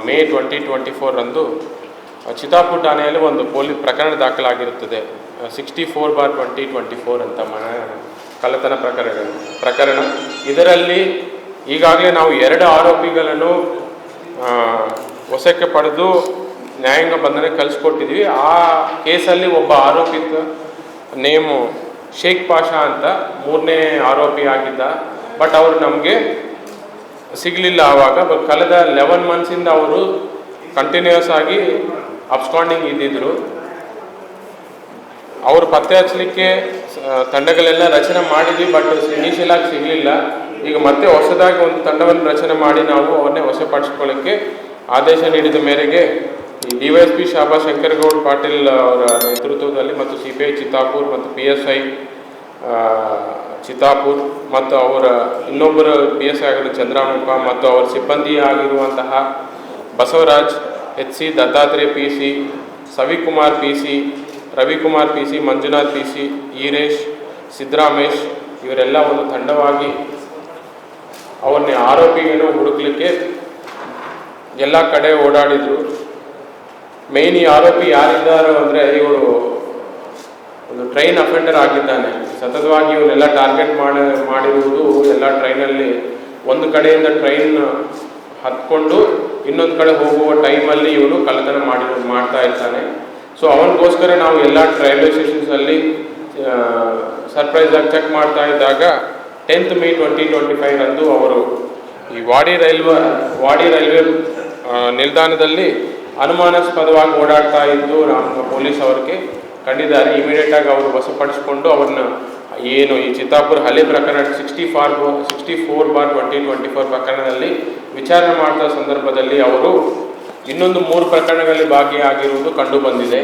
ಮೇ 2024 ರಂದು ಚಿತಾಪುರ್ ಠಾಣೆಯಲ್ಲಿ ಒಂದು ಪೊಲೀಸ್ ಪ್ರಕರಣ ದಾಖಲಾಗಿರುತ್ತದೆ. 64/2024 ಅಂತ ಕಳ್ಳತನ ಪ್ರಕರಣ. ಇದರಲ್ಲಿ ಈಗಾಗಲೇ ನಾವು 2 ಆರೋಪಿಗಳನ್ನು ವಶಕ್ಕೆ ಪಡೆದು ನ್ಯಾಯಾಂಗ ಬಂಧನಕ್ಕೆ ಕಳಿಸ್ಕೊಟ್ಟಿದ್ವಿ. ಆ ಕೇಸಲ್ಲಿ ಒಬ್ಬ ಆರೋಪಿತ ನೇಮು ಶೇಖ್ ಪಾಷಾ ಅಂತ 3ನೇ ಆರೋಪಿ ಆಗಿದ್ದ. ಬಟ್ ಅವರು ನಮಗೆ ಸಿಗಲಿಲ್ಲ. ಆವಾಗ ಕಳೆದ 11 ಮಂತ್ಸಿಂದ ಅವರು ಕಂಟಿನ್ಯೂಸ್ ಆಗಿ ಅಬ್ಸ್ಕಾಂಡಿಂಗ್ ಇದ್ದಿದ್ರು. ಅವರು ಪತ್ತೆ ಹಚ್ಚಲಿಕ್ಕೆ ತಂಡಗಳೆಲ್ಲ ರಚನೆ ಮಾಡಿದ್ವಿ, ಬಟ್ ಇನಿಷಿಯಲ್ ಆಗಿ ಸಿಗಲಿಲ್ಲ. ಈಗ ಮತ್ತೆ ಹೊಸದಾಗಿ ಒಂದು ತಂಡವನ್ನು ರಚನೆ ಮಾಡಿ ನಾವು ಅವನ್ನೇ ವಶಪಡಿಸ್ಕೊಳ್ಳೋಕ್ಕೆ ಆದೇಶ ನೀಡಿದ ಮೇರೆಗೆ DYSP ಶಾಬಾ ಶಂಕರಗೌಡ ಪಾಟೀಲ್ ಅವರ ನೇತೃತ್ವದಲ್ಲಿ ಮತ್ತು CPI ಚಿತ್ತಾಪುರ್ ಮತ್ತು PSI ಚಿತ್ತಾಪುರ್ ಮತ್ತು ಅವರ ಇನ್ನೊಬ್ಬರು PSI ಆಗಿರೋ ಚಂದ್ರಮುಖ ಮತ್ತು ಅವರ ಸಿಬ್ಬಂದಿ ಆಗಿರುವಂತಹ Basavaraj HC, Dattatreya PC, Savikumar PC, Ravikumar PC, Manjunath PC, Eeresh, Siddaramesh ಇವರೆಲ್ಲ ಒಂದು ತಂಡವಾಗಿ ಅವನ್ನೇ ಆರೋಪಿಯನ್ನು ಹುಡುಕ್ಲಿಕ್ಕೆ ಎಲ್ಲ ಕಡೆ ಓಡಾಡಿದರು. ಮೇನ್ ಈ ಆರೋಪಿ ಯಾರಿದ್ದಾರೋ ಅಂದರೆ ಇವರು ಒಂದು ಟ್ರೈನ್ ಅಫೆಂಡರ್ ಆಗಿದ್ದಾನೆ. ಸತತವಾಗಿ ಇವನ್ನೆಲ್ಲ ಟಾರ್ಗೆಟ್ ಮಾಡಿರುವುದು ಎಲ್ಲ ಟ್ರೈನಲ್ಲಿ ಒಂದು ಕಡೆಯಿಂದ ಟ್ರೈನ್ ಹತ್ಕೊಂಡು ಇನ್ನೊಂದು ಕಡೆ ಹೋಗುವ ಟೈಮಲ್ಲಿ ಇವನು ಕಳ್ಳತನ ಮಾಡ್ತಾ ಇರ್ತಾನೆ. ಸೊ ಅವನಿಗೋಸ್ಕರ ನಾವು ಎಲ್ಲ ರೈಲ್ವೆ ಸ್ಟೇಷನ್ಸಲ್ಲಿ ಸರ್ಪ್ರೈಸಾಗಿ ಚೆಕ್ ಮಾಡ್ತಾ ಇದ್ದಾಗ 10th May 2025 ರಂದು ಅವರು ಈ ವಾಡಿ ರೈಲ್ವೆ ನಿಲ್ದಾಣದಲ್ಲಿ ಅನುಮಾನಾಸ್ಪದವಾಗಿ ಓಡಾಡ್ತಾ ಇದ್ದು ನಮ್ಮ ಪೊಲೀಸ್ ಅವ್ರಿಗೆ ಕಂಡಿದ್ದಾರೆ. ಇಮಿಡಿಯೇಟಾಗಿ ಅವರು ವಶಪಡಿಸಿಕೊಂಡು ಅವ್ರನ್ನ ಏನು ಈ ಚಿತ್ತಾಪುರ ಹಳೆ ಪ್ರಕರಣ 64/2024 ಪ್ರಕರಣದಲ್ಲಿ ವಿಚಾರಣೆ ಮಾಡಿದ ಸಂದರ್ಭದಲ್ಲಿ ಅವರು ಇನ್ನೊಂದು 3 ಪ್ರಕರಣಗಳಲ್ಲಿ ಭಾಗಿಯಾಗಿರುವುದು ಕಂಡು ಬಂದಿದೆ.